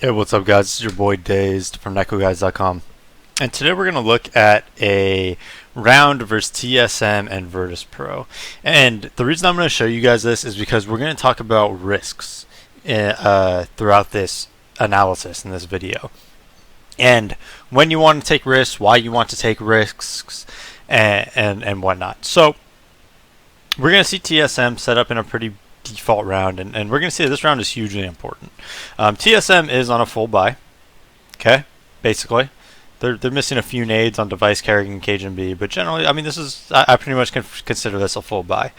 Hey, what's up, guys? It's your boy DaZeD from NetcodeGuides.com, and today we're going to look at a round versus TSM and Virtus.pro. And the reason I'm going to show you guys this is because we're going to talk about risks throughout this analysis in this video, and when you want to take risks, why you want to take risks, and whatnot. So we're going to see TSM set up in a pretty default round, and we're going to see that this round is hugely important. TSM is on a full buy. Okay, basically they're missing a few nades on device, Carrigan, and Cajun B, but generally, I mean, this is I pretty much consider this a full buy.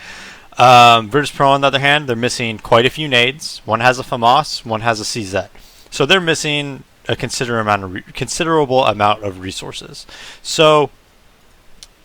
Virtus.pro, on the other hand, they're missing quite a few nades. One has a FAMAS, one has a CZ, so they're missing a considerable amount of resources. So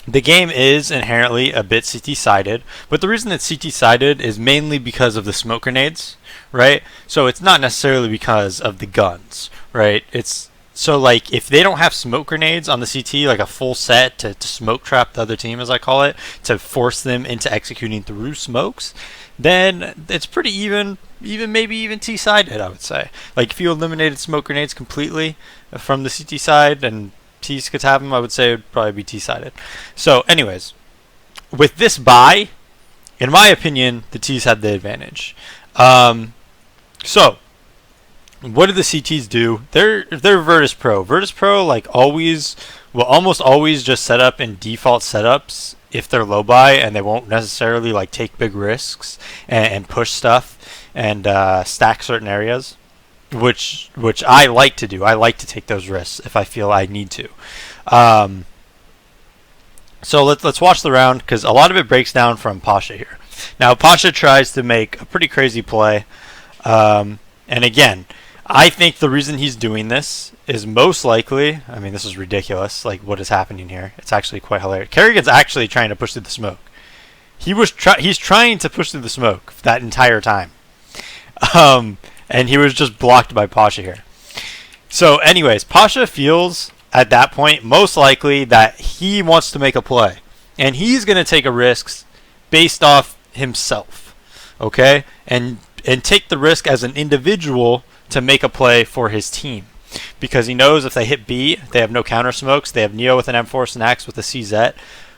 the game is inherently a bit CT-sided, but the reason it's CT-sided is mainly because of the smoke grenades, right? So it's not necessarily because of the guns, right? It's so like if they don't have smoke grenades on the CT, like a full set to smoke trap the other team, as I call it, to force them into executing through smokes, then it's pretty even maybe even T-sided, I would say. Like if you eliminated smoke grenades completely from the CT side and T's could have them, I would say it would probably be T-sided. So anyways, with this buy, in my opinion, the T's had the advantage. So what do the CTs do? They're Virtus.pro. Virtus.pro like always will almost always just set up in default setups if they're low buy, and they won't necessarily like take big risks and push stuff and stack certain areas. Which I like to do. I like to take those risks if I feel I need to. So let's watch the round, because a lot of it breaks down from Pasha here. Now Pasha tries to make a pretty crazy play, and again, I think the reason he's doing this is most likely, I mean, this is ridiculous, like what is happening here. It's actually quite hilarious. Carrigan's actually trying to push through the smoke. He's trying to push through the smoke that entire time. And he was just blocked by Pasha here. So anyways, Pasha feels at that point most likely that he wants to make a play, and he's going to take a risk based off himself, okay, and take the risk as an individual to make a play for his team, because he knows if they hit B, they have no counter smokes, they have Neo with an M4, Snacks with a CZ,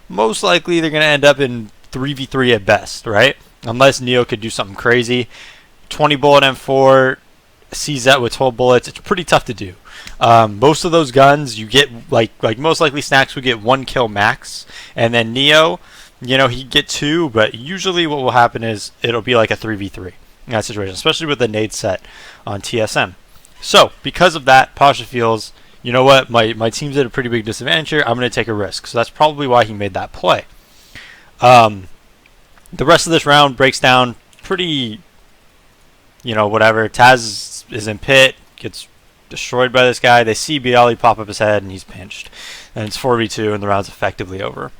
most likely they're going to end up in 3v3 at best, right, unless Neo could do something crazy. 20 bullet M4, CZ with 12 bullets, it's pretty tough to do. Most of those guns you get, like most likely Snacks would get 1 kill max, and then Neo, you know, he'd get 2, but usually what will happen is it'll be like a 3v3 in that situation, especially with the nade set on TSM. So because of that, Pasha feels, you know what, my team's at a pretty big disadvantage here, I'm going to take a risk. So that's probably why he made that play. The rest of this round breaks down pretty, you know, whatever. Taz is in pit, gets destroyed by this guy. They see Bialy pop up his head, and he's pinched. And it's 4v2, and the round's effectively over.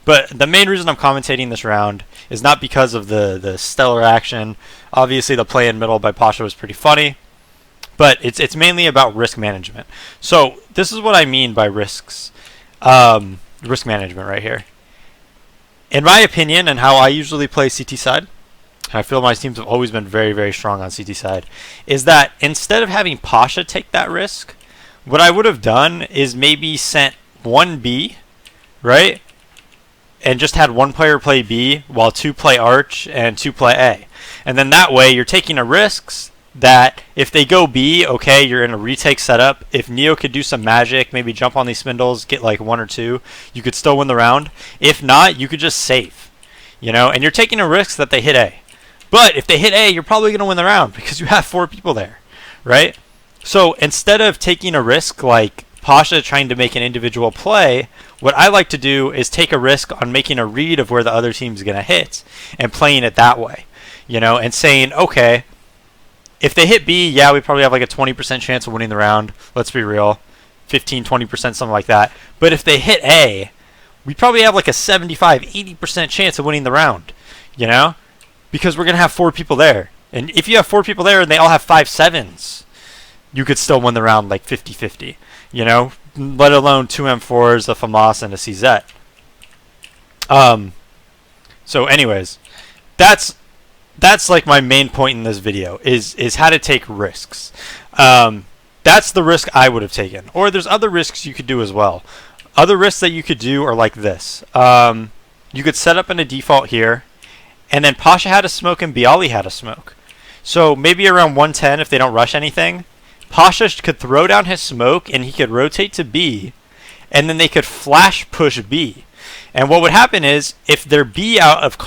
But the main reason I'm commentating this round is not because of the stellar action. Obviously, the play in middle by Pasha was pretty funny, but it's mainly about risk management. So this is what I mean by risks, risk management right here. In my opinion, and how I usually play CT side, I feel my teams have always been very, very strong on CT side, is that instead of having Pasha take that risk, what I would have done is maybe sent 1B, right? And just had 1 player play B while 2 play Arch and 2 play A. And then that way you're taking a risks that if they go B, okay, you're in a retake setup. If Neo could do some magic, maybe jump on these spindles, get like 1 or 2, you could still win the round. If not, you could just save, you know, and you're taking a risk that they hit A. But if they hit A, you're probably going to win the round because you have 4 people there, right? So instead of taking a risk like Pasha trying to make an individual play, what I like to do is take a risk on making a read of where the other team's going to hit and playing it that way, you know, and saying, okay, if they hit B, yeah, we probably have like a 20% chance of winning the round. Let's be real, 15, 20%, something like that. But if they hit A, we probably have like a 75, 80% chance of winning the round, you know? Because we're going to have 4 people there. And if you have 4 people there and they all have 5.7s, you could still win the round like 50-50, you know? Let alone 2 M4s, a FAMAS, and a CZ. So anyways, that's like my main point in this video is how to take risks. that's the risk I would have taken. Or there's other risks you could do as well. Other risks that you could do are like this. You could set up in a default here, and then Pasha had a smoke and Bialy had a smoke. So maybe around 110, if they don't rush anything, Pasha could throw down his smoke and he could rotate to B, and then they could flash push B. And what would happen is, if they're B out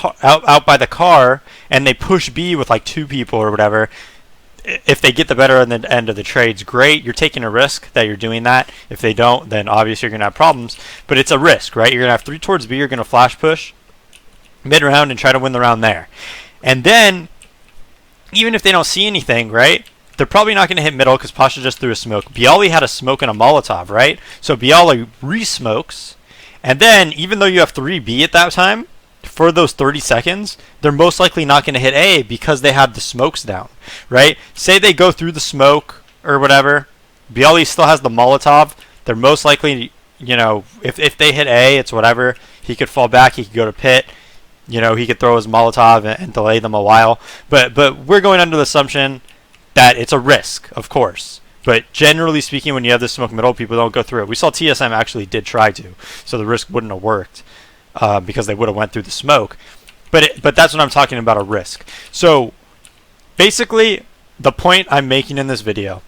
by the car and they push B with like 2 people or whatever, if they get the better end of the trades, great. You're taking a risk that you're doing that. If they don't, then obviously you're going to have problems. But it's a risk, right? You're going to have 3 towards B. You're going to flash push mid-round and try to win the round there. And then, even if they don't see anything, right, they're probably not going to hit middle because Pasha just threw a smoke. Bialy had a smoke and a Molotov, right? So Bialy re-smokes. And then, even though you have 3B at that time, for those 30 seconds, they're most likely not going to hit A because they have the smokes down, right? Say they go through the smoke or whatever, Bialy still has the Molotov. They're most likely, you know, if they hit A, it's whatever. He could fall back, he could go to pit, you know, he could throw his Molotov and delay them a while. But we're going under the assumption that it's a risk, of course. But generally speaking, when you have this smoke middle, people don't go through it. We saw TSM actually did try to, so the risk wouldn't have worked. Because they would have went through the smoke. But that's what I'm talking about, a risk. So basically, the point I'm making in this video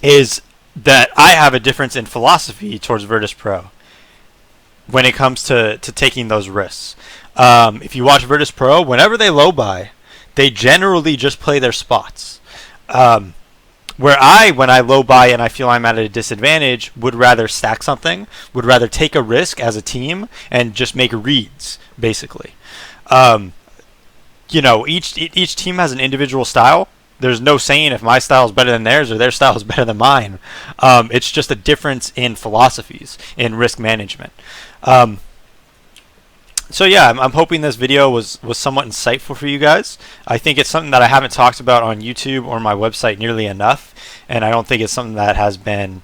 is that I have a difference in philosophy towards Virtus.pro when it comes to taking those risks. If you watch Virtus.pro, whenever they low buy, they generally just play their spots. Where when I low buy and I feel I'm at a disadvantage, would rather stack something, would rather take a risk as a team and just make reads, basically. You know, each team has an individual style. There's no saying if my style is better than theirs or their style is better than mine. It's just a difference in philosophies, in risk management. So yeah, I'm hoping this video was somewhat insightful for you guys. I think it's something that I haven't talked about on YouTube or my website nearly enough, and I don't think it's something that has been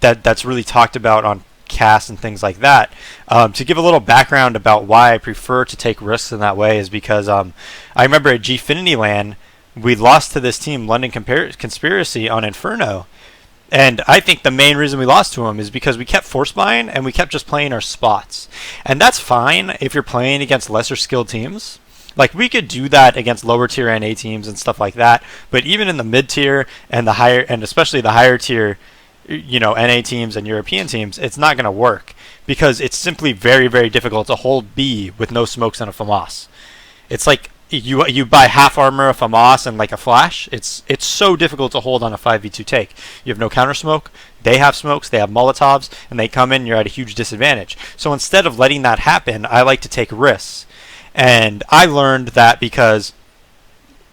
that's really talked about on cast and things like that. To give a little background about why I prefer to take risks in that way is because I remember at Gfinity LAN we lost to this team, London Conspiracy, on Inferno. And I think the main reason we lost to him is because we kept force buying and we kept just playing our spots. And that's fine if you're playing against lesser skilled teams. Like, we could do that against lower tier NA teams and stuff like that. But even in the mid tier and the higher, and especially the higher tier, you know, NA teams and European teams, it's not going to work because it's simply very, very difficult to hold B with no smokes and a FAMAS. It's like you buy half armor, a FAMAS, and like a flash. It's so difficult to hold on a 5v2 take. You have no counter smoke. They have smokes. They have Molotovs, and they come in. You're at a huge disadvantage. So instead of letting that happen, I like to take risks. And I learned that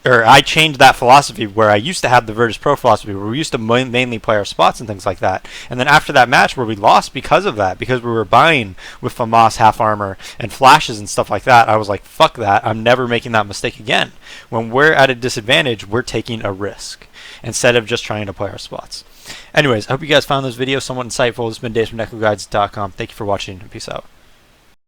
I changed that philosophy where I used to have the Virtus.pro philosophy where we used to mainly play our spots and things like that. And then after that match where we lost because of that, because we were buying with FAMAS, half armor, and flashes and stuff like that, I was like, fuck that. I'm never making that mistake again. When we're at a disadvantage, we're taking a risk instead of just trying to play our spots. Anyways, I hope you guys found this video somewhat insightful. This has been Dave from NetcodeGuides.com. Thank you for watching, and peace out.